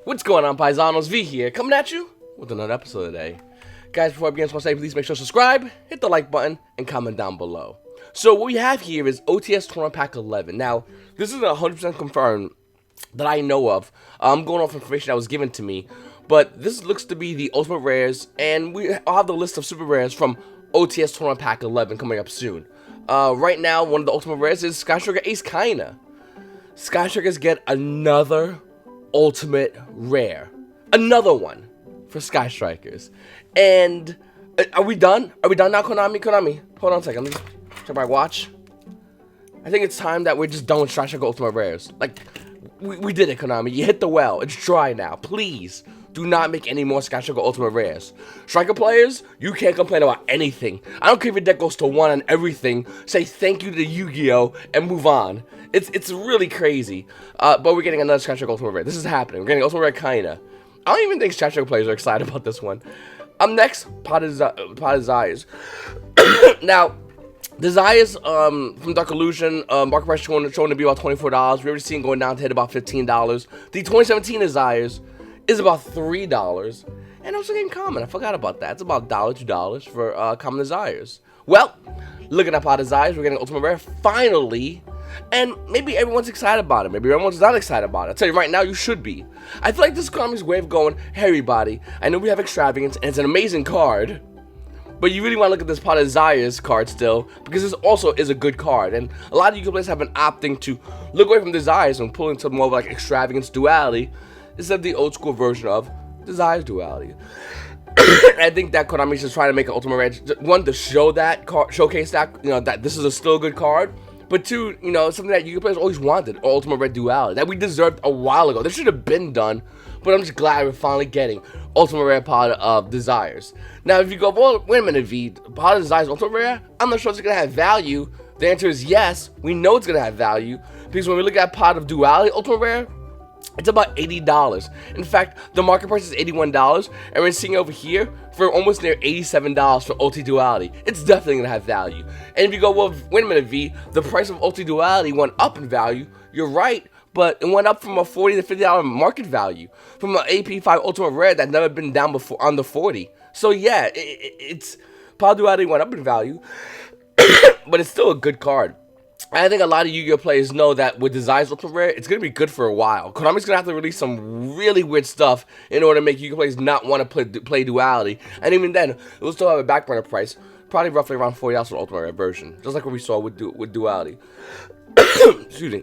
What's going on, Paisanos? V here, coming at you with another episode today. Guys, before I begin, I just want to say, please make sure to subscribe, hit the like button, and comment down below. So what we have here is OTS Tournament Pack 11. Now, this isn't 100% confirmed that I know of. I'm going off information that was given to me. But this looks to be the Ultimate Rares, and I'll have the list of Super Rares from OTS Tournament Pack 11 coming up soon. Right now, one of the Ultimate Rares is Sky Striker Ace Kinda. Sky Strikers get another Ultimate Rare. Another one for Sky Strikers. And are we done? Are we done now, Konami? Konami, hold on a second. Let me check my watch. I think it's time that we're just done with Sky Striker Ultimate Rares. Like, we did it, Konami. You hit the well. It's dry now. Please do not make any more Sky Striker Ultimate Rares. Striker players, you can't complain about anything. I don't care if your deck goes to 1 on everything. Say thank you to Yu-Gi-Oh! And move on. It's really crazy. But we're getting another Sky Striker Ultimate Rare. This is happening. We're getting Ultimate Rare Kinda. I don't even think Sky Striker players are excited about this one. Next, Pot Desires. Now, Desires from Dark Illusion, market price showing to be about $24. We already seen going down to hit about $15. The 2017 Desires is about $3. And also getting common. I forgot about that. It's about $1, $2 for common Desires. Well, looking at Pot Desires, we're getting Ultimate Rare finally. And maybe everyone's excited about it. Maybe everyone's not excited about it. I'll tell you right now, you should be. I feel like this is Konami's way of going, hey everybody, I know we have Extravagance, and it's an amazing card. But you really want to look at this Pot of Desires card still, because this also is a good card. And a lot of Yu-Gi-Oh! Players have been opting to look away from Desires and pull into more of like Extravagance Duality, instead of the old school version of Desires Duality. I think that Konami's just trying to make an Ultimate Rare, one, to show that card, showcase that, you know, that this is still a good card. But two, you know, something that Yu-Gi-Oh! Players always wanted, Ultimate Red Duality, that we deserved a while ago. This should have been done, but I'm just glad we're finally getting Ultimate Rare Pot of Desires. Now, if you go, well, wait a minute, V, Pot of Desires Ultimate Rare? I'm not sure it's going to have value. The answer is yes. We know it's going to have value, because when we look at Pot of Duality Ultimate Rare, it's about $80. In fact, the market price is $81, and we're seeing over here for almost near $87 for Ulti Duality. It's definitely gonna have value. And if you go, well, wait a minute, V, the price of Ulti Duality went up in value. You're right, but it went up from a $40 to $50 market value from an AP5 Ultimate Rare that never been down before on the 40. So yeah, it's Power Duality went up in value, but it's still a good card. I think a lot of Yu-Gi-Oh! Players know that with Desires Ultimate Rare, it's going to be good for a while. Konami's going to have to release some really weird stuff in order to make Yu-Gi-Oh! Players not want to play Duality. And even then, it will still have a back burner price, probably roughly around $40 for the Ultimate Rare version. Just like what we saw with Duality. Excuse me.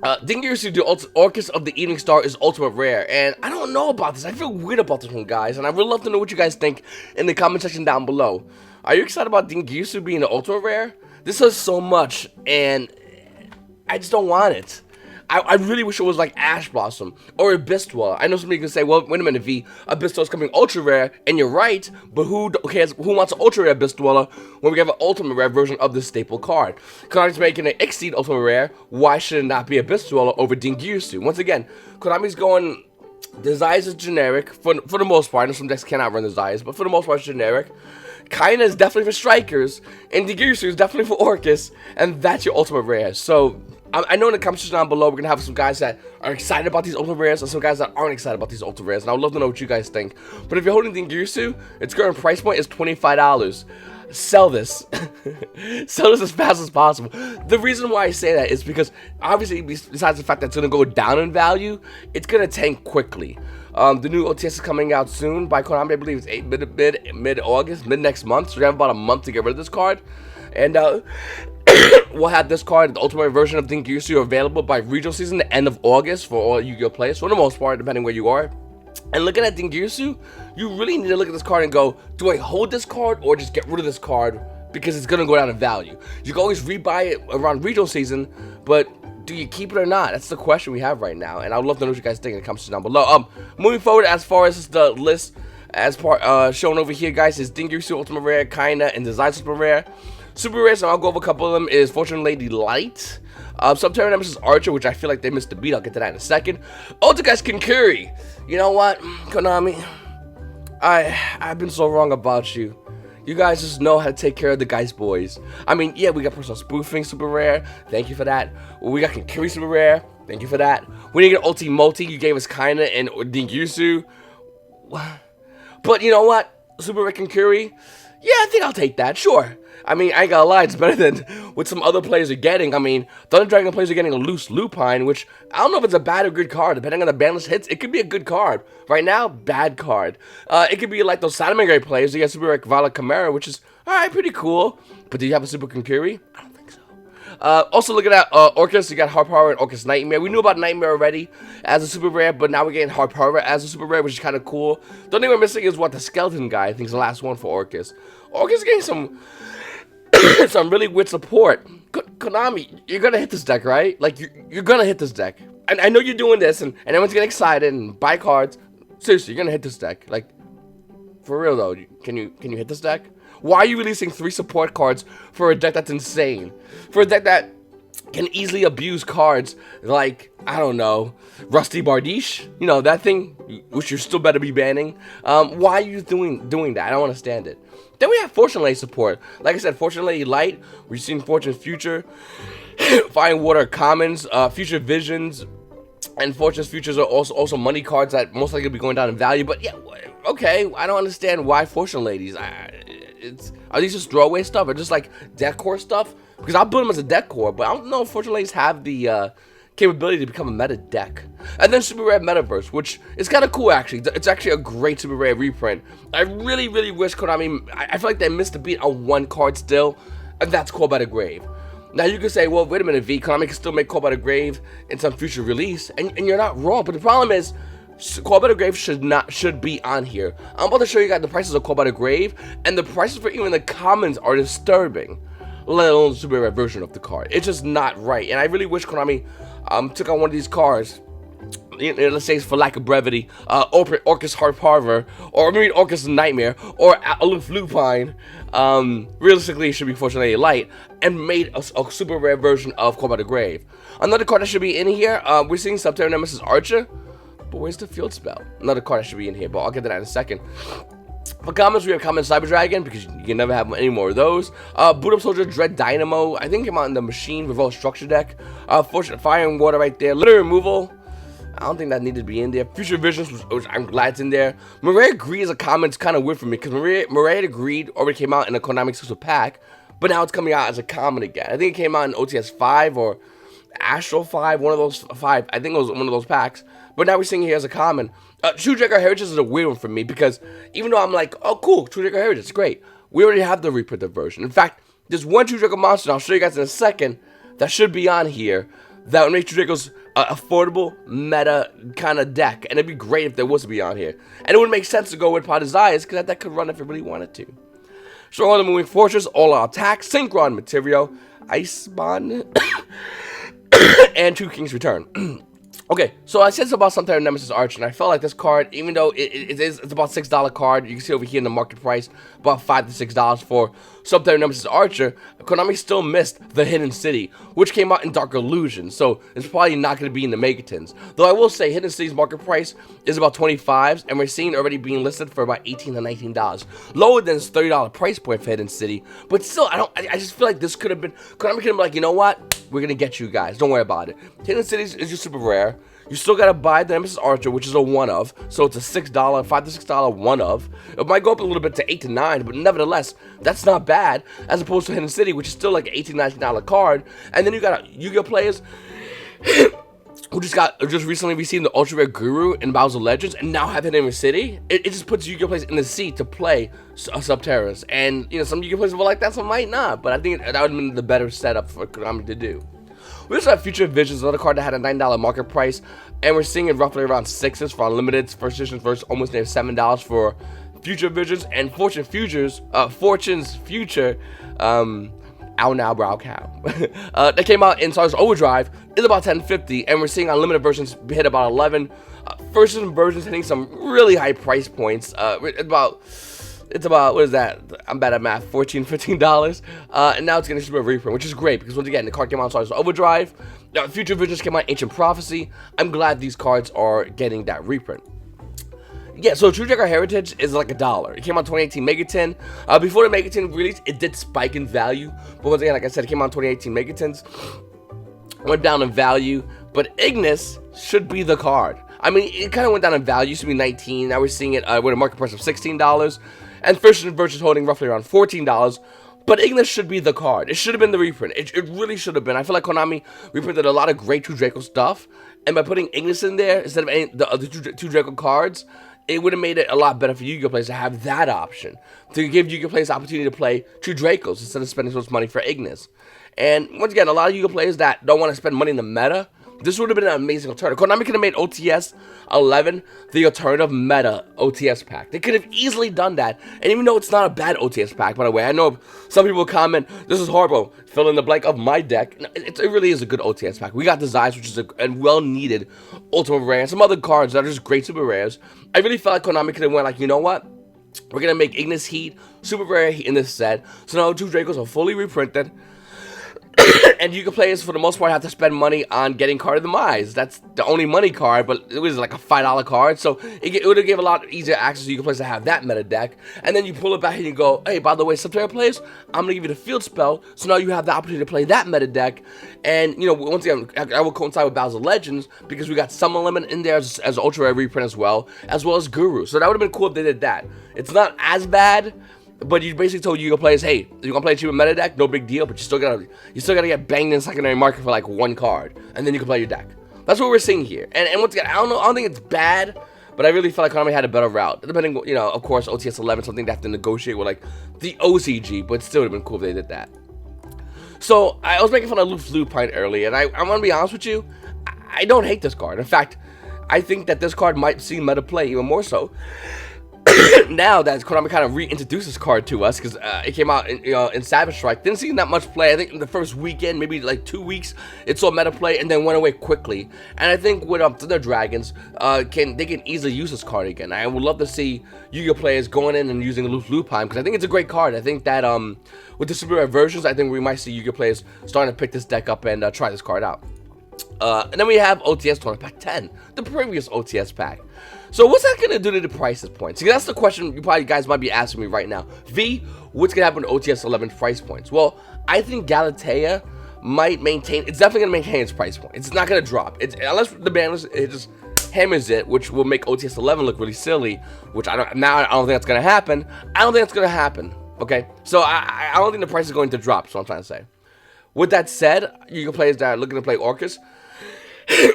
Dingirsu, the Orchis of the Evening Star, is Ultimate Rare, and I don't know about this. I feel weird about this one, guys, and I would love to know what you guys think in the comment section down below. Are you excited about Dingirsu being an Ultimate Rare? This does so much, and I just don't want it. I really wish it was like Ash Blossom or Abyss Dweller. I know somebody can say, well, wait a minute, V, Abyss Dweller is coming Ultra Rare, and you're right, but who cares? Who wants an Ultra Rare Abyss Dweller when we have an Ultimate Rare version of this staple card? Konami's making an Exceed Ultimate Rare. Why should it not be Abyss Dweller over Dingirsu? Once again, Konami's going, Desires is generic for the most part. I know some decks cannot run Desires, but for the most part, it's generic. Kinda is definitely for Strikers, and Dingirsu is definitely for Orchis, and that's your Ultimate Rare. So, I know in the comment section down below, we're gonna have some guys that are excited about these Ultimate Rares, and some guys that aren't excited about these Ultimate Rares, and I would love to know what you guys think. But if you're holding Dingirsu, its current price point is $25. Sell this. Sell this as fast as possible. The reason why I say that is because, obviously, besides the fact that it's gonna go down in value, it's gonna tank quickly. The new OTS is coming out soon by Konami. I believe it's mid-August, mid-next month. So we have about a month to get rid of this card. And we'll have this card, the Ultimate version of Dingirsu, available by regional season, the end of August, for all Yu-Gi-Oh! Players, for the most part, depending where you are. And looking at Dingirsu, you really need to look at this card and go, do I hold this card or just get rid of this card because it's going to go down in value? You can always rebuy it around regional season, but do you keep it or not? That's the question we have right now, and I would love to know what you guys think in the comments down below. Moving forward, as far as the list, as part shown over here, guys, is Dingirsu Ultimate Rare, Kinda, and Desires Ultimate Rare. Super Rares, and I'll go over a couple of them, is Fortune Lady Light, Subterra Nemesis Archer, which I feel like they missed the beat. I'll get to that in a second. Ultigas Kinkuri. You know what, Konami? I've been so wrong about you. You guys just know how to take care of the guys' boys. I mean, yeah, we got personal spoofing super rare. Thank you for that. We got Kinkuri super rare. Thank you for that. We didn't get Ulti Multi. You gave us Kaina and Dingyusu. But you know what? Super Rare Kinkuri? Yeah, I think I'll take that. Sure. I mean, I ain't gonna lie, it's better than what some other players are getting. I mean, Thunder Dragon players are getting a loose Lupine, which I don't know if it's a bad or good card. Depending on the ban list hits, it could be a good card. Right now, bad card. It could be like those Salamangreat players. You get Super Rare Violet Chimera, which is, alright, pretty cool. But do you have a Super Kinkuri? I don't think so. Also looking at Orcus, you got Hard Power and Orcus Nightmare. We knew about Nightmare already as a super rare, but now we're getting Hard Power as a super rare, which is kind of cool. The only thing we're missing is what the Skeleton guy, I think, is the last one for Orcus. Orcus getting some some really weird support. Konami, you're gonna hit this deck, right? Like you're gonna hit this deck. And I know you're doing this, and everyone's getting excited and buy cards. Seriously, you're gonna hit this deck. Like, for real though, can you hit this deck? Why are you releasing 3 support cards for a deck that's insane? For a deck that can easily abuse cards like, I don't know, Rusty Bardiche? You know, that thing, which you're still better be banning. Why are you doing that? I don't understand it. Then we have Fortune Lady support. Like I said, Fortune Lady Light, we're seeing Fortune's Future, Fire and Water Commons, Future Visions, and Fortune's Futures are also money cards that most likely will be going down in value. But yeah, okay, I don't understand why Fortune Ladies. Are these just throwaway stuff or just like decor stuff? Because I'll build them as a decor, but I don't know if Fortune Ladies have the capability to become a meta deck. And then Super Rare Metaverse, which is kind of cool actually. It's actually a great Super Rare reprint. I really wish Konami, I feel like they missed a beat on one card still, and that's Call by the Grave. Now you could say, well, wait a minute, V, Konami can still make Call by the Grave in some future release, and you're not wrong, but the problem is, Call by the Grave should be on here. I'm about to show you guys the prices of Call by the Grave, and the prices for even the commons are disturbing, let alone the super rare version of the card. It's just not right, and I really wish Konami took on one of these cards. Let's say, for lack of brevity, Orcus Hard Parver, or maybe Orcus Nightmare, or Aloof Lupine. Realistically, it should be Fortune Lady Light, and made a super rare version of Call by the Grave. Another card that should be in here, we're seeing Subterra Nemesis Archer. But where's the field spell? Another card that should be in here, but I'll get to that in a second. For commons, we have Common Cyber Dragon, because you can never have any more of those. Boot Up Soldier, Dread Dynamo, I think came out in the Machine Revolt Structure deck. Fortune Fire and Water right there. Litter Removal, I don't think that needed to be in there. Future Visions, which I'm glad it's in there. Maria Greed is a comment, it's kind of weird for me, because Maria Greed already came out in a Konami exclusive pack, but now it's coming out as a common again. I think it came out in OTS 5 or Astral 5, one of those 5, I think it was one of those packs. But now we're seeing it here as a common. True Draco Heritage is a weird one for me, because even though I'm like, oh cool, True Draco Heritage, it's great, we already have the reprinted version. In fact, there's one True Draco monster, and I'll show you guys in a second, that should be on here, that would make True Draco's affordable meta kind of deck, and it'd be great if there was to be on here. And it would make sense to go with Pot Desires, because that deck could run if it really wanted to. Stronghold of the Moving Fortress, all out attack, Synchron Material, Iceborne, and 2 King's Return. Okay, so I said about Subterra Nemesis Archer, and I felt like this card, even though it's about $6 card, you can see over here in the market price, about $5 to $6 for Subterra Nemesis Archer, Konami still missed the Hidden City, which came out in Dark Illusion, so it's probably not going to be in the Megatons. Though I will say, Hidden City's market price is about $25, and we're seeing it already being listed for about $18 to $19. Lower than its $30 price point for Hidden City, but still, I just feel like this could have been, Konami could have been like, you know what? We're going to get you guys. Don't worry about it. Hidden Cities is just super rare. You still got to buy the Nemesis Archer, which is a one-of. So it's a $5 to $6 one-of. It might go up a little bit to $8 to $9, but nevertheless, that's not bad. As opposed to Hidden City, which is still like an $18 to $19 card. And then you got Yu-Gi-Oh players who just recently received the Ultra Rare Guru in Bowser Legends and now have Hidden City. It just puts Yu-Gi-Oh players in the seat to play Subterras. And, you know, some Yu-Gi-Oh players will like that, some might not. But I think that would have been the better setup for Konami to do. We also have Future Visions, another card that had a $9 market price, and we're seeing it roughly around 6s for Unlimiteds, first edition versus almost near $7 for Future Visions, and Fortune's Future, Ow Now Brow Cow. That came out in Stars Overdrive, is about $10.50, and we're seeing unlimited versions hit about 11. First edition versions hitting some really high price points, it's about, what is that? I'm bad at math, $14, $15. And now it's getting super reprint, which is great, because once again, the card came out in Stars Overdrive. Future Visions came out in Ancient Prophecy. I'm glad these cards are getting that reprint. Yeah, so True Draco Heritage is like $1. It came out in 2018 Megaton. Before the Megaton release, it did spike in value. But once again, like I said, it came out in 2018 Megatons. Went down in value. But Ignis should be the card. I mean, it kind of went down in value. It used to be 19. Now we're seeing it with a market price of $16. And First Versus holding roughly around $14. But Ignis should be the card. It should have been the reprint. It really should have been. I feel like Konami reprinted a lot of great 2 Draco stuff. And by putting Ignis in there, instead of any, the other 2 Draco cards, it would have made it a lot better for Yu-Gi-Oh! Players to have that option. To give Yu-Gi-Oh! Players the opportunity to play 2 Dracos instead of spending so much money for Ignis. And once again, a lot of Yu-Gi-Oh! Players that don't want to spend money in the meta, this would have been an amazing alternative. Konami could have made OTS 11 the alternative meta OTS pack. They could have easily done that. And even though it's not a bad OTS pack, by the way, I know some people will comment, this is horrible, fill in the blank of my deck. It really is a good OTS pack. We got Desires, which is a well-needed Ultimate Rare, and some other cards that are just great Super Rares. I really felt like Konami could have went like, you know what? We're going to make Ignis Heat, Super Rare Heat in this set. So now 2 Dracos are fully reprinted. And Yu-Gi-Oh! Players, for the most part, have to spend money on getting Card of the Demise. That's the only money card, but it was like a $5 card, so it would have given a lot easier access to Yu-Gi-Oh! Players to have that meta deck. And then you pull it back and you go, hey, by the way, Subterra players, I'm going to give you the Field Spell, so now you have the opportunity to play that meta deck. And, you know, once again, I will coincide with Battles of Legends, because we got Summon Limit in there as Ultra Rare reprint as well as Guru. So that would have been cool if they did that. It's not as bad, but you basically told Yu-Gi-Oh! Players, hey, you're gonna play a cheaper meta deck, no big deal, but you still gotta get banged in the secondary market for like 1 card, and then you can play your deck. That's what we're seeing here. And once again, I don't think it's bad, but I really feel like Konami had a better route. Depending, you know, of course, OTS 11, something they have to negotiate with like the OCG, but still would have been cool if they did that. So I was making fun of Luke's Lupine earlier, and I'm gonna be honest with you, I don't hate this card. In fact, I think that this card might see meta play even more so. Now that Konami kind of reintroduced this card to us, because it came out in Savage Strike, didn't see that much play. I think in the first weekend, maybe like 2 weeks, it saw meta play and then went away quickly. And I think with Thunder Dragons, they can easily use this card again. I would love to see Yu-Gi-Oh! Players going in and using Lupine, because I think it's a great card. I think that with the Super Rare versions, I think we might see Yu-Gi-Oh! Players starting to pick this deck up and try this card out. And then we have OTS Tournament Pack 10, the previous OTS pack. So what's that going to do to the price points? See, that's the question you guys might be asking me right now. V, what's going to happen to OTS 11 price points? Well, I think Galatea might maintain, it's definitely going to maintain its price point. It's not going to drop. Unless the ban it just hammers it, which will make OTS 11 look really silly, which I don't think that's going to happen. I don't think that's going to happen, okay? So I don't think the price is going to drop, is what I'm trying to say. With that said, Yu-Gi-Oh! Players that are looking to play Orcus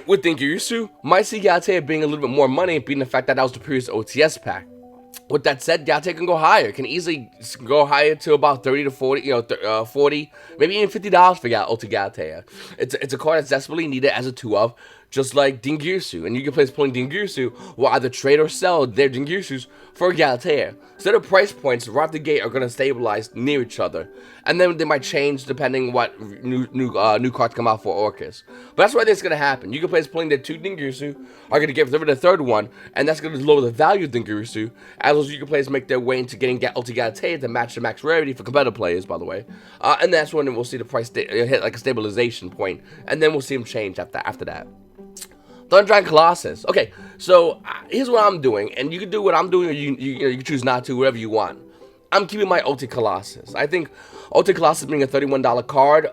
with Dingiryu might see Galatea being a little bit more money, being the fact that was the previous OTS pack. With that said, Galatea can go higher. Can easily go higher to about 30 to 40, 40, maybe even $50 for Ulti Galatea. It's a card that's desperately needed as a 2-of, just like Dingiryu. And Yu-Gi-Oh! Players pulling Dingiryu will either trade or sell their Dingiryus for Galatea. So their price points right off the gate are going to stabilize near each other. And then they might change depending what new cards come out for Orcus. But that's what I think is going to happen. Yu-Gi-Oh! Players pulling their 2 Dingiryu are going to get rid of the 3rd one, and that's going to lower the value of Dingiryu, as those Yu-Gi-Oh! Players make their way into getting Ulti Galatea to match the max rarity for competitive players, by the way. And that's when we'll see the price hit like a stabilization point, and then we'll see them change after that. Thunder Dragon Colossus. Okay, so here's what I'm doing, and you can do what I'm doing, or you can choose not to, whatever you want. I'm keeping my OT Colossus. I think OT Colossus being a $31 card,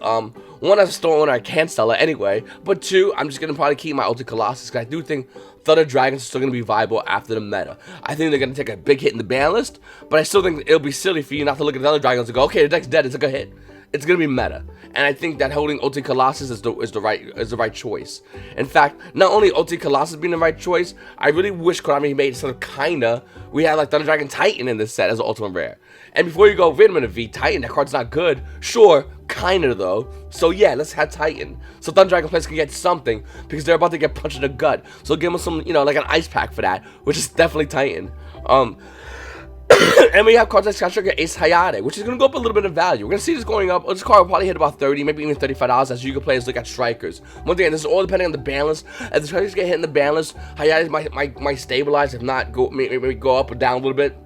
one, as a store owner, I can't sell it anyway, but 2, I'm just going to probably keep my OT Colossus, because I do think Thunder Dragons are still going to be viable after the meta. I think they're going to take a big hit in the ban list, but I still think it'll be silly for you not to look at Thunder Dragons and go, okay, the deck's dead, it's a good hit. It's gonna be meta, and I think that holding OT Colossus is the right choice. In fact, not only OT Colossus being the right choice, I really wish Konami made sort of kinda we had like Thunder Dragon Titan in this set as an ultimate rare. And before you go, wait a minute, V, Titan, that card's not good. Sure, kinda though. So yeah, let's have Titan. So Thunder Dragon players can get something, because they're about to get punched in the gut. So give them some, like an ice pack for that, which is definitely Titan. And we have cards like Sky Striker Ace Hayate, which is going to go up a little bit in value. We're going to see this going up. This card will probably hit about 30, maybe even $35 as Yu-Gi-Oh! Players look at Strikers. Once again, this is all depending on the balance. As the Strikers get hit in the balance, Hayate might stabilize, if not, maybe go up or down a little bit.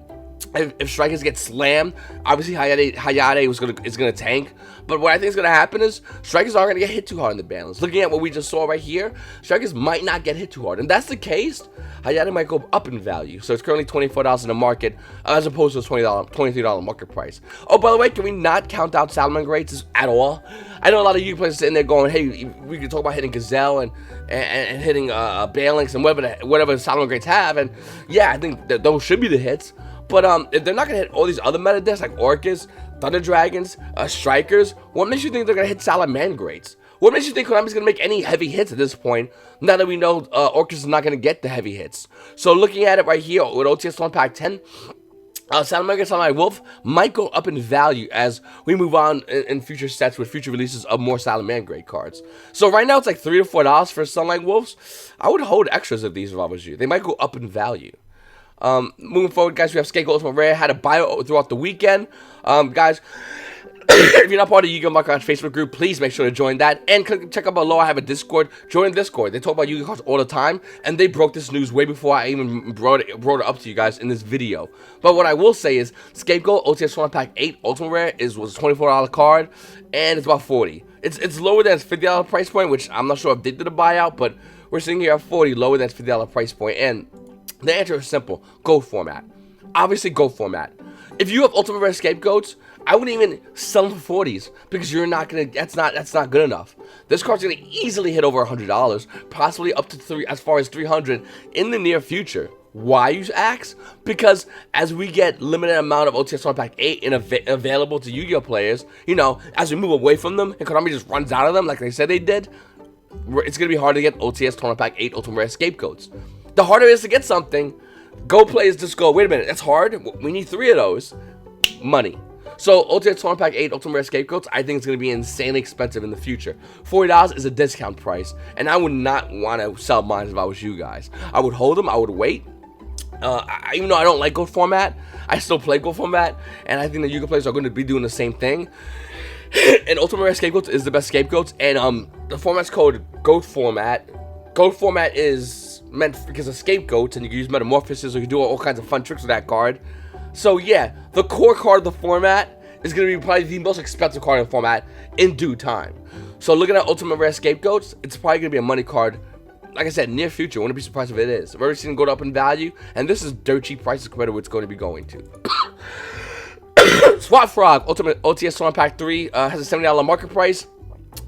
if strikers get slammed, obviously Hayate is gonna tank. But what I think is gonna happen is strikers aren't gonna get hit too hard in the ban list. Looking at what we just saw right here, strikers might not get hit too hard, and that's the case. Hayate might go up in value, so it's currently $24 in the market as opposed to a $23 market price. Oh, by the way, can we not count out Salamander rates at all? I know a lot of you players sitting there going, "Hey, we can talk about hitting Gazelle and hitting Balinks and whatever Salamander rates have," and yeah, I think that those should be the hits. But if they're not going to hit all these other meta decks like Orcas, Thunder Dragons, Strikers, what makes you think they're going to hit Salamangreats? What makes you think Konami's going to make any heavy hits at this point, now that we know Orcas is not going to get the heavy hits? So looking at it right here with OTS 1 Pack 10, Salamander Salamangreat Wolf might go up in value as we move on in future sets with future releases of more Salamangreat cards. So right now it's like $3 to $4 for Sunlight Wolves. I would hold extras of these if I was you. They might go up in value. Moving forward, guys, we have Scapegoat Ultimate Rare. Had a bio throughout the weekend. Guys, if you're not part of the Yu-Gi-Oh! Market Cards Facebook group, please make sure to join that. And check out below, I have a Discord. Join Discord. They talk about Yu-Gi-Oh! Cards all the time, and they broke this news way before I even brought it up to you guys in this video. But what I will say is, Scapegoat OTS 1 Pack 8 Ultimate Rare was a $24 card, and it's about $40. It's lower than its $50 price point, which I'm not sure if they did a buyout, but we're sitting here at $40, lower than its $50 price point, and the answer is simple. Gold format. Obviously, gold format. If you have Ultimate Rare Scapegoats, I wouldn't even sell them for 40s because you're not gonna. That's not good enough. This card's gonna easily hit over $100, possibly up to as far as $300 in the near future. Why, you ask? Because as we get limited amount of OTS 1 Pack 8 available to Yu-Gi-Oh! Players, you know, as we move away from them and Konami just runs out of them like they said they did, it's gonna be hard to get OTS 1 Pack 8 Ultimate Rare Scapegoats. The harder it is to get something, Go players just go, wait a minute, that's hard. We need 3 of those. Money. So OTS 1 Pack 8 Ultimate Rare Scapegoats, I think it's going to be insanely expensive in the future. $40 is a discount price, and I would not want to sell mine if I was you guys. I would hold them, I would wait. Even though I don't like Gold format, I still play Gold format, and I think the Yu-Gi-Oh! Players are going to be doing the same thing. And Ultimate Rare Scapegoats is the best Scapegoats, and the format's called Goat format. Goat format is meant because of Scapegoats, and you can use Metamorphosis, or you can do all kinds of fun tricks with that card. So yeah, the core card of the format is going to be probably the most expensive card in the format in due time. So looking at Ultimate Rare Scapegoats, it's probably going to be a money card. Like I said, near future. Wouldn't be surprised if it is. I've already seen it go up in value, and this is dirt cheap prices compared to what it's going to be going to. Swap Frog Ultimate OTS 1 Pack 3 has a $70 market price.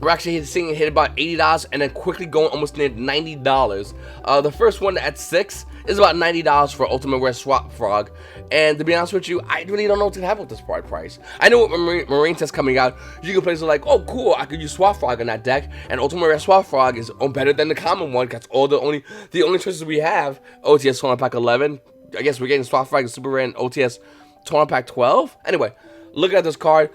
We're actually seeing it hit about $80 and then quickly going almost near $90. The first one at 6 is about $90 for Ultimate Rare Swap Frog. And to be honest with you, I really don't know what to have with this price. I know what Marine Test coming out, Yu-Gi-Oh! Players are like, oh cool, I could use Swap Frog in that deck, and Ultimate Rare Swap Frog is better than the common one. That's all the only choices we have. OTS 1 Pack 11. I guess we're getting Swap Frog and Super Rare and OTS 1 Pack 12. Anyway, looking at this card,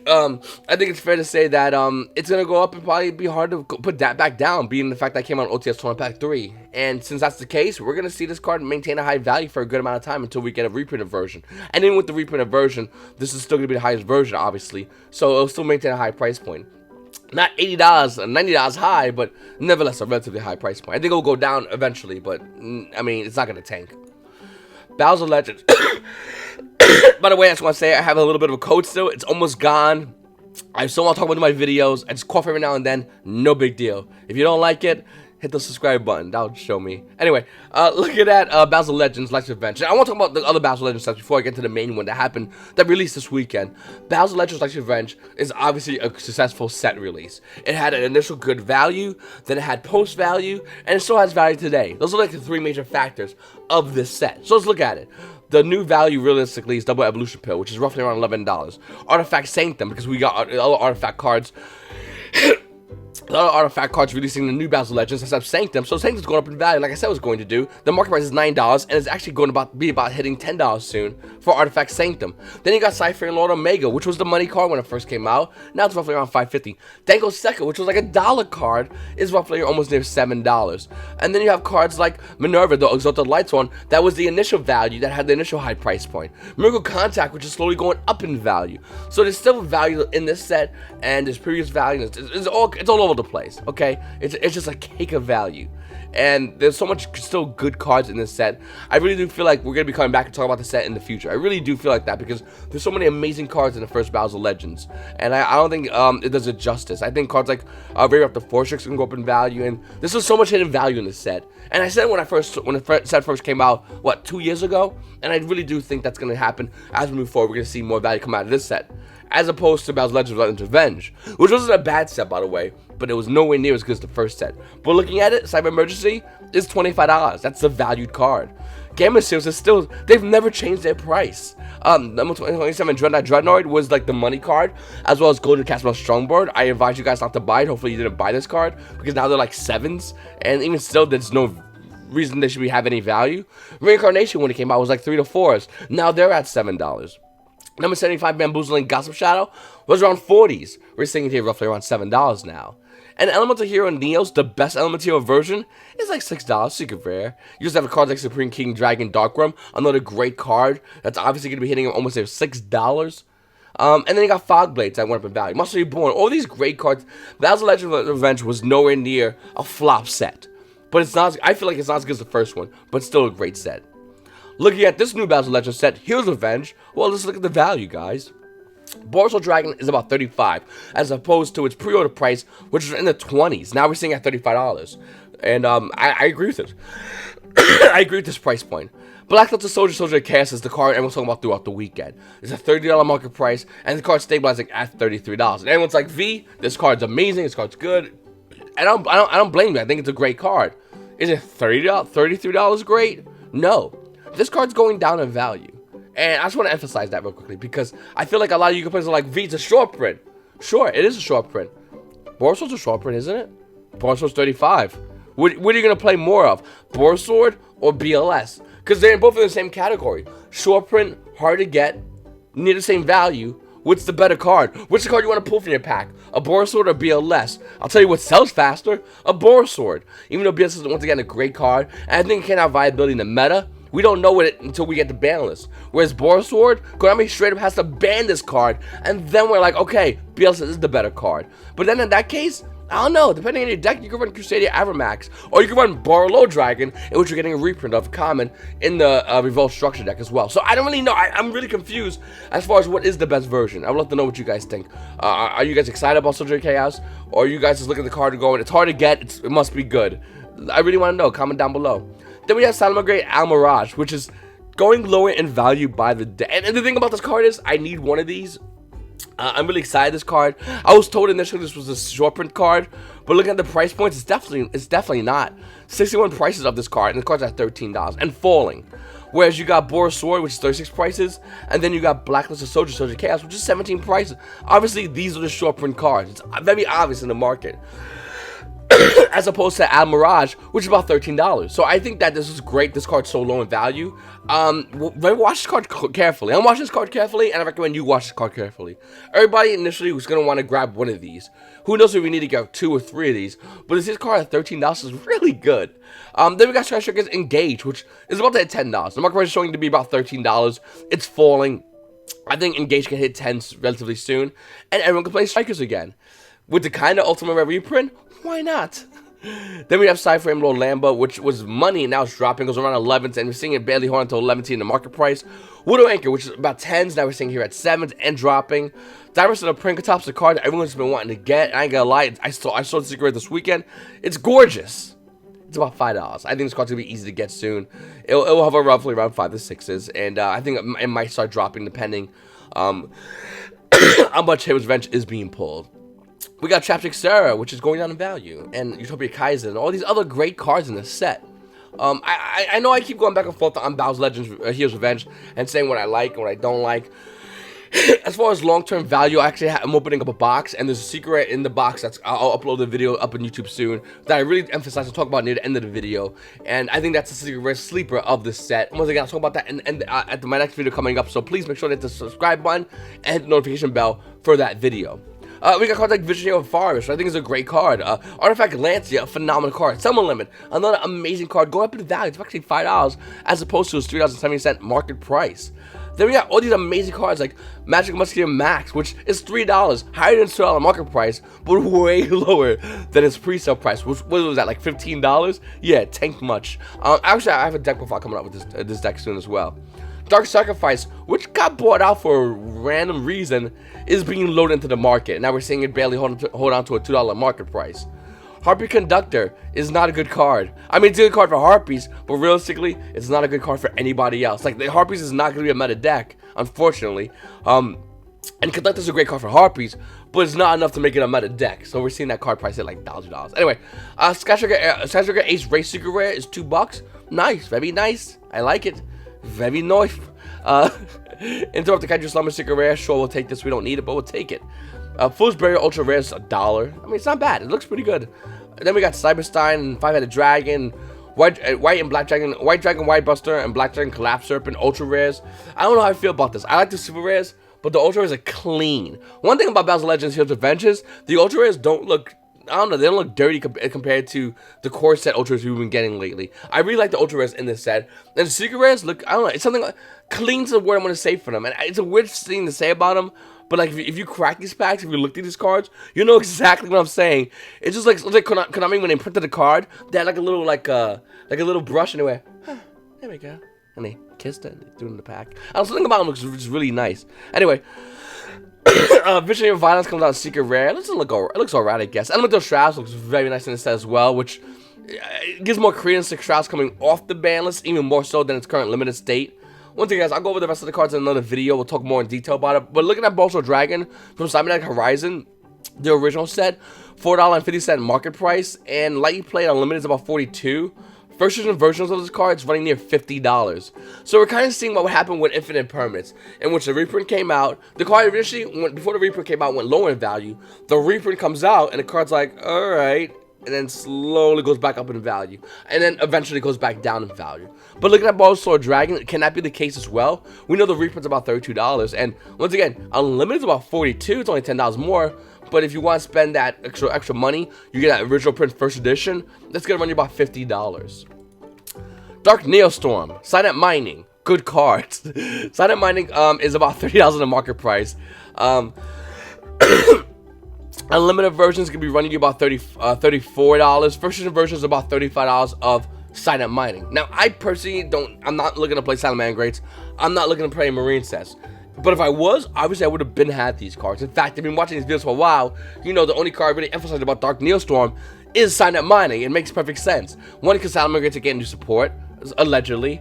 I think it's fair to say that it's going to go up and probably be hard to put that back down, being the fact that I came out on OTS 1 Pack 3. And since that's the case, we're going to see this card maintain a high value for a good amount of time until we get a reprinted version. And then with the reprinted version, this is still going to be the highest version, obviously. So it'll still maintain a high price point. Not $80, $90 high, but nevertheless a relatively high price point. I think it'll go down eventually, but I mean, it's not going to tank. Battles of Legends. By the way, I just want to say I have a little bit of a code still. It's almost gone. I still want to talk about my videos. I just cough every now and then. No big deal. If you don't like it, hit the subscribe button. That'll show me. Anyway, looking at Battles of Legends, Life's Revenge. I want to talk about the other Battles of Legends stuff before I get to the main one that released this weekend. Battles of Legends, Life's Revenge is obviously a successful set release. It had an initial good value, then it had post value, and it still has value today. Those are like the 3 major factors of this set. So let's look at it. The new value realistically is Double Evolution Pill, which is roughly around $11. Artifact Sanctum, because we got other artifact cards. A lot of artifact cards releasing the new Battles of Legends instead of Sanctum, so Sanctum's going up in value like I said it was going to do. The market price is $9, and it's actually going to be about hitting $10 soon for Artifact Sanctum. Then you got Cypher Lord Omega, which was the money card when it first came out. Now it's roughly around $5.50. Dango Sekka, which was like a $1 card, is roughly almost near $7. And then you have cards like Minerva, the Exalted Lights one, that was the initial value, that had the initial high price point. Miracle Contact, which is slowly going up in value. So there's still value in this set, and there's previous value. It's all over the place, okay? It's just a cake of value. and there's so much still good cards in this set. I really do feel like we're going to be coming back and talking about the set in the future. I really do feel like that because there's so many amazing cards in the first Battles of Legends, and I don't think it does it justice. I think cards like Rare Up the Fortress can go up in value, and there's just so much hidden value in this set. And I said when the set first came out, what, 2 years ago, and I really do think that's going to happen as we move forward. We're going to see more value come out of this set, as opposed to Battles of Legends Revenge, which wasn't a bad set, by the way, but it was nowhere near as good as the first set. But looking at it, Cyber Emergency is $25. That's a valued card. Gamma Seals is still, they've never changed their price. Number 27 Dreadnought was like the money card, as well as Golden Castmell Strongboard. I advise you guys not to buy it. Hopefully you didn't buy this card, because now they're like 7s, and even still, there's no reason they should have any value. Reincarnation, when it came out, was like 3 to 4s. Now they're at $7. Number 75 Bamboozling Gossip Shadow was around 40s. We're seeing it here roughly around $7 now. And Elemental Hero Neos, the best Elemental Hero version, is like $6, secret rare. You just have a card like Supreme King Dragon Darkworm, another great card that's obviously going to be hitting almost at $6. And then you got Fog Blades that went up in value. Monster Reborn, all these great cards. Battles of Legends Revenge was nowhere near a flop set. But it's not, I feel like it's not as good as the first one, but still a great set. Looking at this new Battles of Legends set, Heroes Revenge, well, let's look at the value, guys. Borsal Dragon is about $35, as opposed to its pre-order price, which is in the 20s. Now we're seeing at $35. And I agree with it. I agree with this price point. Black Delta Soldier Chaos is the card everyone's talking about throughout the weekend. It's a $30 market price, and the card's stabilizing at $33. And everyone's like, V, this card's amazing, this card's good. And I don't blame you. I think it's a great card. Is it $33 great? No. This card's going down in value. And I just want to emphasize that real quickly, because I feel like a lot of you players are like, V, it's a short print. Sure, it is a short print. Borsal's a short print, isn't it? Borsal's 35. What are you going to play more of? Borsword or BLS? Because they're both in the same category. Short print, hard to get, near the same value. What's the better card? Which card you want to pull from your pack? A Borsword or BLS? I'll tell you what sells faster, a Borsword. Even though BLS is once again a great card, and I think it can have viability in the meta, we don't know it until we get the ban list. Whereas Borsword, Konami straight up has to ban this card, and then we're like, okay, BLS is the better card. But then in that case, I don't know, depending on your deck, you can run Crusadia Avramax, or you can run Barlow Dragon, in which you're getting a reprint of common in the Revolt Structure deck as well. So I don't really know. I'm really confused as far as what is the best version. I would love to know what you guys think. Are you guys excited about Soldier of Chaos, or are you guys just looking at the card and going, it's hard to get, it must be good? I really want to know. Comment down below. Then we have Salamangreat Almirage, which is going lower in value by the day. And the thing about this card is, I need one of these. I'm really excited this card. I was told initially this was a short print card, but looking at the price points, it's definitely not. 61 prices of this card, and the card's at $13 and falling. Whereas you got Boris Sword, which is 36 prices, and then you got Blacklisted Soldier, Soldier Chaos, which is 17 prices. Obviously, these are the short print cards. It's very obvious in the market. As opposed to Almirage, which is about $13. So I think that this is great. This card's so low in value. Watch this card carefully. I'm watching this card carefully, and I recommend you watch this card carefully. Everybody initially was going to want to grab one of these. Who knows if we need to get 2 or 3 of these. But this card at $13 is really good. Then we got Sky Strikers Engage, which is about to hit $10. The market price is showing to be about $13. It's falling. I think Engage can hit 10 relatively soon. And everyone can play Strikers again. With the kind of Ultimate Rare reprint, why not? Then we have Cyframe Lord Lamba, which was money, and now it's dropping. It goes around 11s, and we're seeing it barely hold until 11 in the market price. Widow Anchor, which is about 10s, now we're seeing here at 7s and dropping. Diverse of the Prinkatops, the card that everyone's been wanting to get. I ain't gonna lie, I saw the secret this weekend. It's gorgeous. It's about $5. I think this card's gonna be easy to get soon. It'll hover roughly around 5 to 6s, and I think it might start dropping depending how much Heroes Revenge is being pulled. We got Chapstick Sarah, which is going down in value, and Utopia Kaizen, and all these other great cards in this set. I know I keep going back and forth on Battles of Legends, Heroes Revenge, and saying what I like and what I don't like. As far as long-term value, I'm opening up a box, and there's a secret in the box I'll upload the video up on YouTube soon that I really emphasize to talk about near the end of the video, and I think that's the secret rare sleeper of this set. Once again, I'll talk about that at my next video coming up, so please make sure to hit the subscribe button and hit the notification bell for that video. We got cards like Visionary of Forest, which I think is a great card. Artifact Lancia, a phenomenal card. Summon Limit, another amazing card. Going up in value, it's actually $5 as opposed to its $3.70 market price. Then we got all these amazing cards like Magic Musketeer Max, which is $3, higher than its $2 market price, but way lower than its pre-sale price. Which what was that, like $15? Yeah, it tanked much. Actually, I have a deck profile coming up with this deck soon as well. Dark Sacrifice, which got bought out for a random reason, is being loaded into the market. Now we're seeing it barely hold on to a $2 market price. Harpy Conductor is not a good card. I mean, it's a good card for Harpies, but realistically, it's not a good card for anybody else. Like, the Harpies is not going to be a meta deck, unfortunately. And Conductor's a great card for Harpies, but it's not enough to make it a meta deck. So we're seeing that card price at like $1,000. Anyway, Skystriker Ace Race Secret Rare is $2. Nice, very nice. I like it. Very nice. Interrupt the Kaiju Slumber Secret Rare. Sure, we'll take this. We don't need it, but we'll take it. Fool's Barrier Ultra Rare is $1. I mean, it's not bad. It looks pretty good. And then we got Cyberstein, Five-Headed Dragon, White and Black Dragon, White Dragon White Buster, and Black Dragon Collapse Serpent Ultra Rares. I don't know how I feel about this. I like the Super Rares, but the Ultra Rares are clean. One thing about Battles of Legends Heroes of Vengeance, the Ultra Rares don't look, I don't know, they don't look dirty compared to the core set Ultra Rares we've been getting lately. I really like the Ultra Rares in this set. And the Secret Rares look, I don't know, it's something like, clean's the word I'm going to say for them. And it's a weird thing to say about them. But like, if you crack these packs, if you look at these cards, you know exactly what I'm saying. It's just like Konami when they printed the card, they had like a little like a little brush and they went, huh, there we go, and they kissed it and they threw it in the pack. Something about them looks really nice. Anyway, Visionary of Violence comes out in Secret Rare. It looks alright, I guess. Elemental Shrouds looks very nice in this set as well, which gives more credence to Shrouds coming off the ban list, even more so than its current limited state. One thing, guys, I'll go over the rest of the cards in another video. We'll talk more in detail about it. But looking at Balso Dragon from Cybernetic Horizon, the original set, $4.50 market price, and Lightly Played Unlimited is about $42. First edition versions of this card is running near $50. So we're kind of seeing what would happen with Infinite Permanents, in which the reprint came out. The card initially, before the reprint came out, went lower in value. The reprint comes out, and the card's like, alright, and then slowly goes back up in value, and then eventually goes back down in value. But looking at Balso Dragon, can that be the case as well? We know the reprint's about $32, and once again, Unlimited is about $42. It's only $10 more. But if you want to spend that extra money, you get that original print first edition. That's gonna run you about $50. Dark Neostorm, Silent Mining, good cards. Silent Mining is about $30 in the market price. Unlimited versions can be running you about $34. First edition versions is about $35 of Silent Mining. Now, I personally I'm not looking to play Silent Mining Greats. I'm not looking to play Marine sets. But if I was, obviously I would have had these cards. In fact, I've been watching these videos for a while. You know, the only card really emphasized about Dark Neostorm is Silent Mining. It makes perfect sense. One, because Silent Mining Greats are getting new support, allegedly.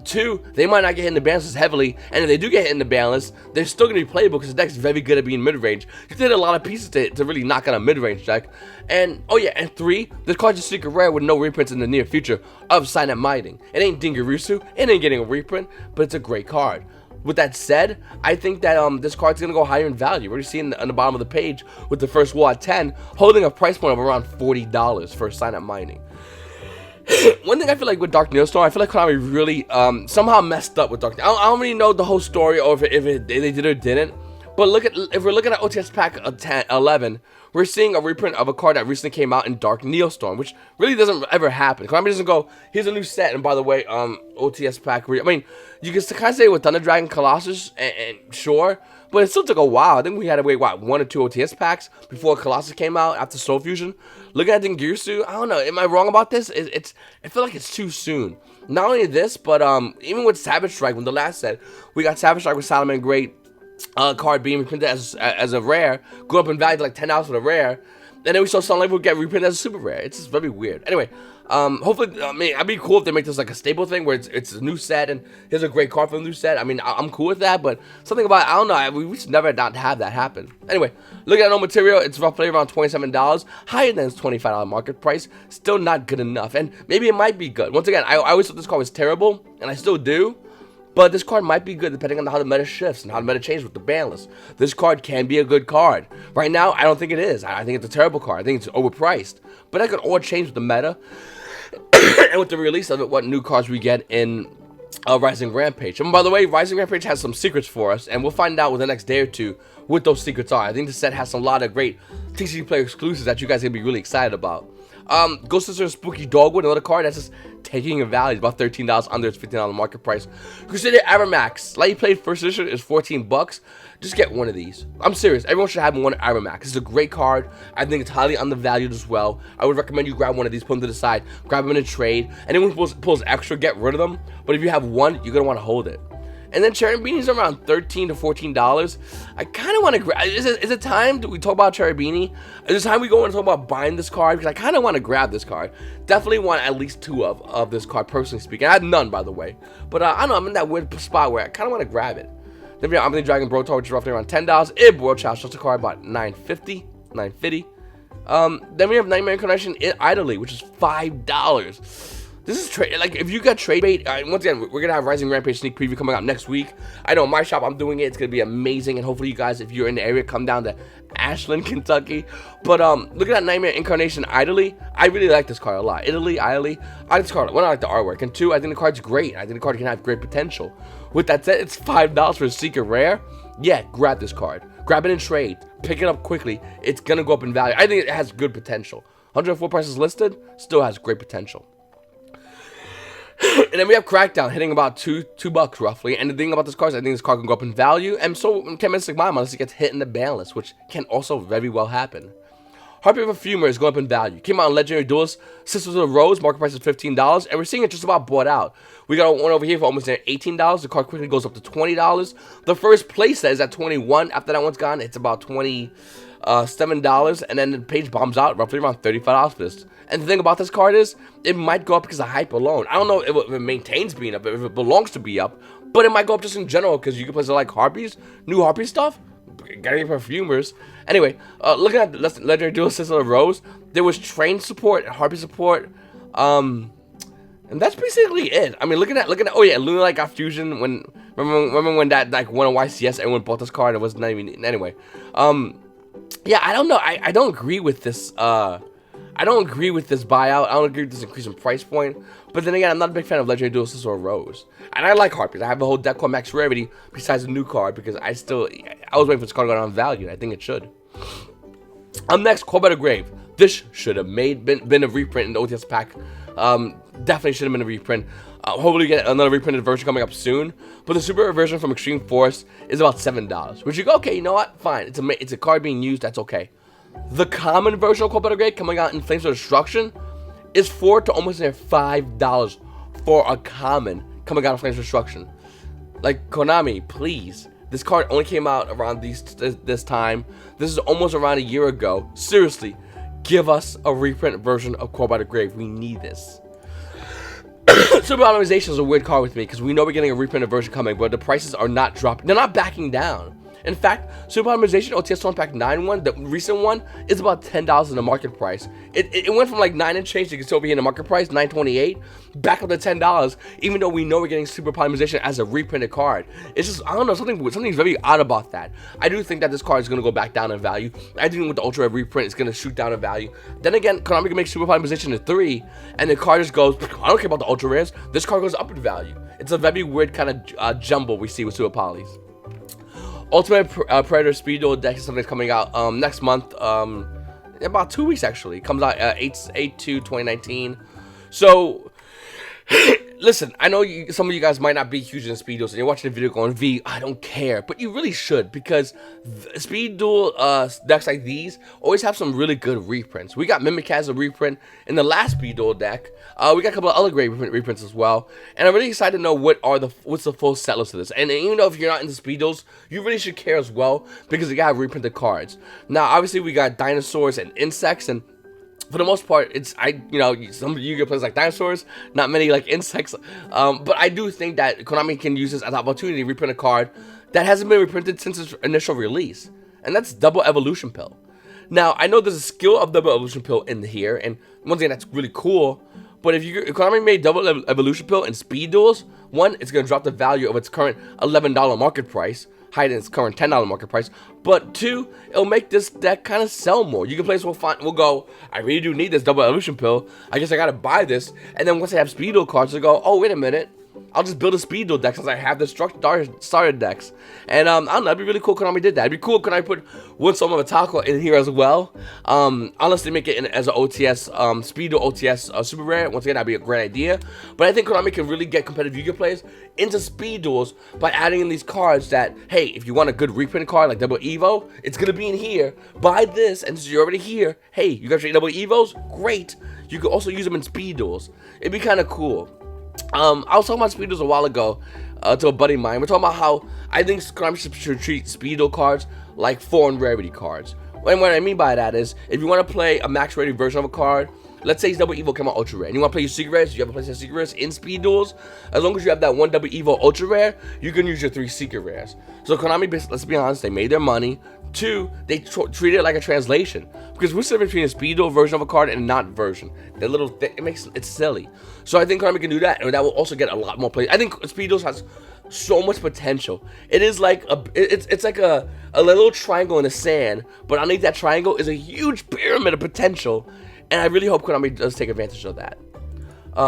Two, they might not get hit in the ban list heavily, and if they do get hit in the ban list, they're still going to be playable because the deck's very good at being mid-range. You did a lot of pieces to really knock out a mid-range deck. And, oh yeah, and three, this card's a secret rare with no reprints in the near future of Silent Mining. It ain't Dingarusu, it ain't getting a reprint, but it's a great card. With that said, I think that this card's going to go higher in value. We're seeing on the bottom of the page with the first wall at 10, holding a price point of around $40 for Silent Mining. One thing I feel like with Dark Neostorm, I feel like Konami really somehow messed up with Dark. I don't really know the whole story or if they did or didn't. But if we're looking at OTS pack 11, we're seeing a reprint of a card that recently came out in Dark Neostorm, which really doesn't ever happen. Konami doesn't go, here's a new set, and by the way, OTS pack. I mean, you can kind of say with Thunder Dragon Colossus, and sure, but it still took a while. I think we had to wait, what, 1 or 2 OTS packs before Colossus came out after Soul Fusion. Looking at Dingirsu, I don't know, am I wrong about this? I feel like it's too soon. Not only this, but even with Savage Strike, when the last set, we got Savage Strike with Salaman Great card being reprinted as a rare, go up in value to like $10 for the rare, and then we saw Sunlight would get reprinted as a super rare. It's just very weird. Anyway, hopefully, I mean, I'd be cool if they make this like a stable thing where it's a new set and here's a great card for the new set. I mean, I'm cool with that, but something about, I don't know, we should never not have that happen. Anyway, looking at no material, it's roughly around $27, higher than its $25 market price, still not good enough, and maybe it might be good. Once again, I always thought this card was terrible, and I still do. But this card might be good depending on how the meta shifts and how the meta changes with the ban list. This card can be a good card. Right now, I don't think it is. I think it's a terrible card. I think it's overpriced. But that could all change with the meta and with the release of it, what new cards we get in Rising Rampage. And by the way, Rising Rampage has some secrets for us, and we'll find out within the next day or two what those secrets are. I think the set has a lot of great TCG player exclusives that you guys are gonna be really excited about. Ghost Sister Spooky Dogwood, another card that's just taking a value, about $13 under its $15 market price. Crusader Aramax, Lightly Played First Edition is $14. Just get one of these. I'm serious. Everyone should have one Aramax. It's a great card. I think it's highly undervalued as well. I would recommend you grab one of these, put them to the side, grab them in a trade. Anyone who pulls extra, get rid of them. But if you have one, you're gonna want to hold it. And then Cherry Beanies are around $13 to $14. I kind of want to grab. Is it time we talk about Cherry Beanie? Is it time we go and talk about buying this card? Because I kind of want to grab this card. Definitely want at least two of this card, personally speaking. I have none, by the way. But I don't know. I'm in that weird spot where I kind of want to grab it. Then we have Omni Dragon Brotar, which is roughly around $10. Ib World Child, just a card about $9.50. Then we have Nightmare Incarnation Idly, which is $5. This is trade, like, if you got trade bait, once again, we're gonna have Rising Rampage sneak preview coming out next week. I know in my shop, I'm doing it. It's gonna be amazing, and hopefully you guys, if you're in the area, come down to Ashland, Kentucky. But look at that Nightmare Incarnation Idly. I really like this card a lot. Idly. I like this card. One, I like the artwork, and two, I think the card's great. I think the card can have great potential. With that said, it's $5 for a Secret Rare. Yeah, grab this card. Grab it in trade. Pick it up quickly. It's gonna go up in value. I think it has good potential. 104 prices listed, still has great potential. And then we have Crackdown hitting about $2 roughly. And the thing about this card is I think this card can go up in value. And so can Mystic Mime unless it gets hit in the ban list, which can also very well happen. Harpy of a Fumer is going up in value. Came out in Legendary Duelist, Sisters of the Rose, market price is $15. And we're seeing it just about bought out. We got one over here for almost $18. The card quickly goes up to $20. The first place set is at $21. After that one's gone, it's about $27. And then the page bombs out roughly around $35 for this. And the thing about this card is, it might go up because of hype alone. I don't know if it maintains being up, if it belongs to be up, but it might go up just in general because you can play like Harpies, new Harpy stuff, getting perfumers. Anyway, looking at the Legendary Duel Sister of Rose, there was train support, Harpy support, and that's basically it. I mean, looking at oh yeah, Luna Light got fusion when remember when that like won a YCS, everyone bought this card. It was not even anyway. Yeah, I don't know. I don't agree with this. I don't agree with this buyout. I don't agree with this increase in price point. But then again, I'm not a big fan of Legendary Duel Sister or Rose. And I like Harpies. I have a whole deck called Max Rarity besides the new card because I was waiting for this card to go down in value, and I think it should. Next, Corbett Grave. This should have been a reprint in the OTS pack. Definitely should have been a reprint. Hopefully get another reprinted version coming up soon. But the super version from Extreme Force is about $7. Which you go, okay, you know what? Fine. It's a card being used. That's okay. The common version of Cold Battle Grade coming out in Flames of Destruction is $4 to almost near $5 for a common coming out of Flames of Destruction. Like, Konami, please. This card only came out around this time. This is almost around a year ago. Seriously, give us a reprint version of Cold Battle Grave. We need this. Super Optimization is a weird card with me because we know we're getting a reprinted version coming, but the prices are not dropping. They're not backing down. In fact, Super Optimization OTS Storm Pack 9 one, the recent one, is about $10 in the market price. It went from like 9 and change, you can still be in the market price, $9.28, back up to $10, even though we know we're getting Super Optimization as a reprinted card. It's just, I don't know, something's very odd about that. I do think that this card is going to go back down in value. I think with the Ultra Red reprint, it's going to shoot down in value. Then again, Konami can make Super Optimization a 3, and the card just goes, I don't care about the Ultra Rares, this card goes up in value. It's a very weird kind of jumble we see with Super Polys. Ultimate Predator Speed Duel deck is something that's coming out next month, in about 2 weeks actually. It comes out 8/2/2019. So, listen, I know some of you guys might not be huge in Speed Duels, and you're watching the video going, V, I don't care. But you really should, because Speed Duel decks like these always have some really good reprints. We got Mimic as a reprint in the last Speed Duel deck. We got a couple of other great reprints as well. And I'm really excited to know what's the full set list of this. And even though if you're not into Speed Duels, you really should care as well, because they got reprinted cards. Now, obviously, we got dinosaurs and insects, and for the most part, some of you get players like dinosaurs, not many like insects. But I do think that Konami can use this as an opportunity to reprint a card that hasn't been reprinted since its initial release, and that's Double Evolution Pill. Now, I know there's a skill of Double Evolution Pill in here, and once again, that's really cool. But if Konami made Double Evolution Pill in Speed Duels, one, it's going to drop the value of its current $11 market price, higher than its current $10 market price. But two, it'll make this deck kind of sell more. You can play this, we'll go, I really do need this Double Evolution Pill. I guess I got to buy this. And then once they have Speed Duel cards, they'll go, oh, wait a minute. I'll just build a speed duel deck since I have the starter decks. And I don't know, that'd be really cool if Konami did that. It'd be cool if Konami put one Soma of Taco in here as well. Unless they make it in, as an OTS, speed duel OTS super rare. Once again, that'd be a great idea. But I think Konami can really get competitive Yu-Gi-Oh players into speed duels by adding in these cards that, hey, if you want a good reprint card like Double Evo, it's gonna be in here. Buy this, and since you're already here, hey, you got your Double Evos? Great. You could also use them in speed duels. It'd be kind of cool. I was talking about speed duels a while ago to a buddy of mine. We're talking about how I think Konami should treat speed duel cards like foreign rarity cards. And what I mean by that is, if you want to play a max rated version of a card, let's say Double Evo came out Ultra Rare, and you want to play your Secret Rares, you have a place of Secret Rares in speed duels, as long as you have that one Double Evo Ultra Rare, you can use your 3 Secret Rares. So Konami, let's be honest, they made their money. 2, they treat it like a translation, because what's the difference between a speed duel version of a card and a not version? That little it's silly. So I think Konami can do that, and that will also get a lot more play. I think speed duels has so much potential. It is like it's like a little triangle in the sand, but underneath that triangle is a huge pyramid of potential, and I really hope Konami does take advantage of that.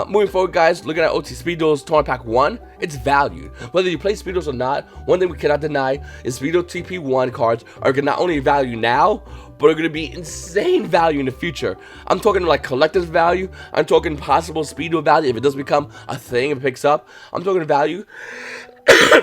Moving forward, guys, looking at OT Speed Duels Tournament Pack 1, it's valued. Whether you play Speed Duels or not, one thing we cannot deny is Speed Duel TP1 cards are going to not only value now, but are going to be insane value in the future. I'm talking like collector's value. I'm talking possible Speed Duel value if it does become a thing and picks up. I'm talking value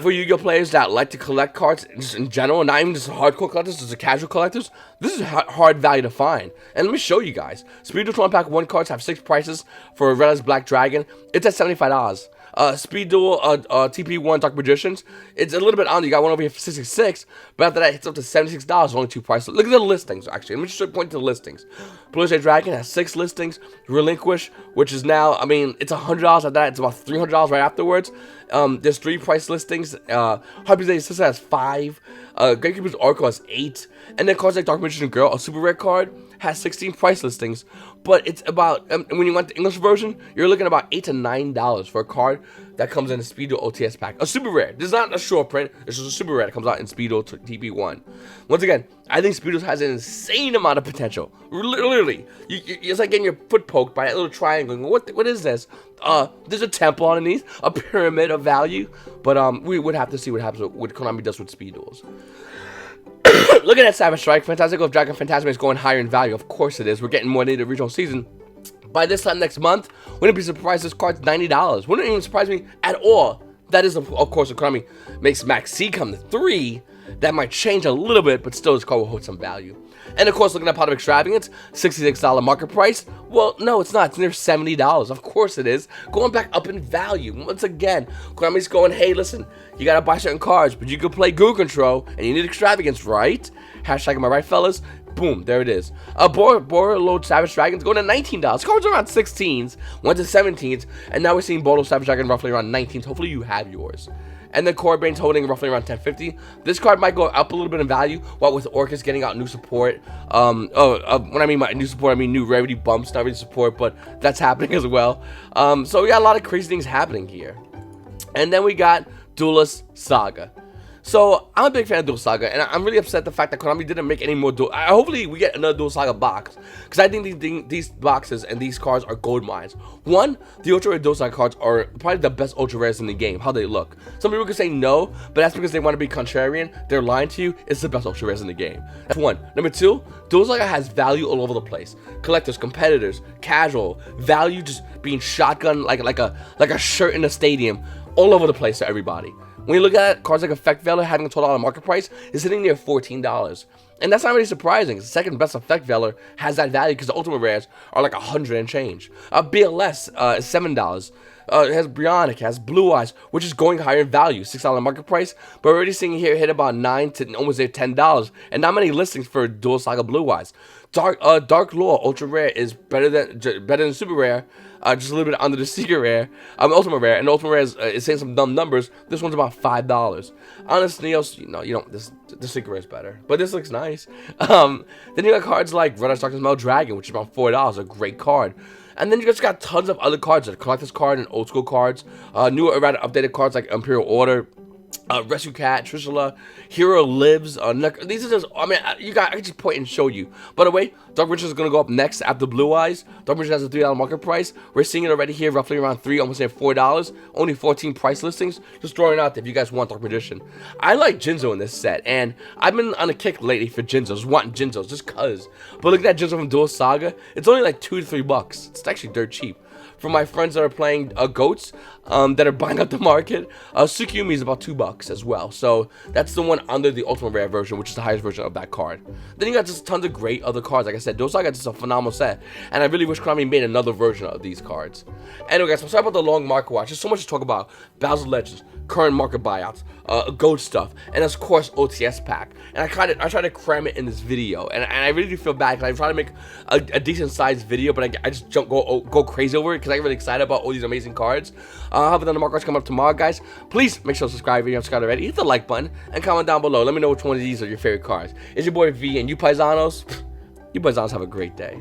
for Yu-Gi-Oh players that like to collect cards just in general, not even just hardcore collectors, just the casual collectors. This is hard value to find. And let me show you guys. Speed Duel Tournament Pack 1 cards have 6 prices for a Red as Black Dragon. It's at $75. Speed Duel TP1 Dark Magicians, it's a little bit on. You got one over here for $66, but after that, it's up to $76. Only 2 prices. Look at the listings, actually. Let me just point to the listings. Blue Jay Dragon has 6 listings. Relinquish, which is now, I mean, it's $100 at that. It's about $300 right afterwards. There's 3 price listings. Harpy's Day Sister has 5. Gatekeeper's Oracle has 8. And then cards like Dark Magician Girl, a super rare card, has 16 price listings. But it's about, when you want the English version, you're looking at about $8 to $9 for a card that comes in a Speed Duel OTS pack. A super rare. This is not a short print. It's just a super rare that comes out in Speed Duel TP1. Once again, I think Speed Duel has an insane amount of potential. Literally. It's like getting your foot poked by that little triangle. What is this? There's a temple underneath, a pyramid of value. But we would have to see what happens with what Konami does with Speed Duels. Looking at Savage Strike, Fantastical Dragon Phantasma is going higher in value. Of course it is. We're getting more into the regional season. By this time next month, wouldn't be surprised this card's $90. Wouldn't even surprise me at all. That is, of course, if Konami makes Max C come to 3, that might change a little bit, but still this card will hold some value. And of course, looking at Pot of Extravagance, $66 market price. Well, no, it's not. It's near $70. Of course it is. Going back up in value. Once again, Konami's going, hey, listen, you gotta buy certain cards, but you can play Goo Control, and you need Extravagance, right? Hashtag am I right, fellas? Boom, there it is. Borderload Savage Dragons going to $19. Cards around 16s, went to 17s, and now we're seeing Borderload Savage Dragon roughly around 19s. Hopefully you have yours. And then Corbane's holding roughly around $10.50. This card might go up a little bit in value, what with Orcus getting out new support. When I mean by new support, I mean new rarity bumps, not really support, but that's happening as well. So we got a lot of crazy things happening here. And then we got Duelist Saga. So, I'm a big fan of Duel Saga, and I'm really upset the fact that Konami didn't make any more Duel. Hopefully, we get another Duel Saga box, because I think these boxes and these cards are gold mines. One, the Ultra Rare Duel Saga cards are probably the best Ultra Rares in the game, how they look. Some people could say no, but that's because they want to be contrarian. They're lying to you. It's the best Ultra Rares in the game. That's one. Number two, Duel Saga has value all over the place. Collectors, competitors, casual, value just being shotgun like a shirt in a stadium, all over the place to everybody. When you look at it, cards like Effect Veiler having a $12 market price is sitting near $14. And that's not really surprising. The second best Effect Veiler has that value because the Ultimate Rares are like 100 and change. BLS is $7. It has Bionic, it has Blue Eyes, which is going higher in value, $6 market price. But we're already seeing here hit about $9 to almost $10. And not many listings for Duel Saga Blue Eyes. Dark Lore Ultra Rare is better than Super Rare, just a little bit under the Secret Rare, Ultimate Rare, and Ultimate Rare is saying some dumb numbers. This one's about $5. Honest Neos, the Secret Rare is better, but this looks nice. Then you got cards like Red Eyes Darkness Metal Dragon, which is about $4, a great card. And then you just got tons of other cards, like Collector's Card and Old School cards, newer, rather updated cards like Imperial Order. Rescue Cat, Trishula, Hero Lives. These are just, I mean, I can just point and show you. By the way, Dark Riches is going to go up next after Blue Eyes. Dark Riches has a $3 market price. We're seeing it already here, roughly around $3, almost at $4. Only 14 price listings. Just throwing it out there if you guys want Dark Magician. I like Jinzo in this set, and I've been on a kick lately for Jinzos, wanting Jinzos, just cuz. But look at that Jinzo from Duel Saga. It's only like $2 to $3. It's actually dirt cheap. For my friends that are playing goats, that are buying up the market, Tsukiyumi is about $2 as well. So that's the one under the ultimate rare version, which is the highest version of that card. Then you got just tons of great other cards. Like I said, those are just a phenomenal set, and I really wish Konami made another version of these cards. Anyway, guys, I'm sorry about the long market watch. There's so much to talk about: Bowser Legends, current market buyouts, goat stuff, and of course OTS pack. And I try to cram it in this video, and I really do feel bad because I'm trying to make a decent sized video, but I just go crazy over it because I get really excited about all these amazing cards. I'll have the market watch come up tomorrow, guys. Please make sure to subscribe if you haven't subscribed already. Hit the like button and comment down below. Let me know which one of these are your favorite cards. It's your boy V, and you paisanos have a great day.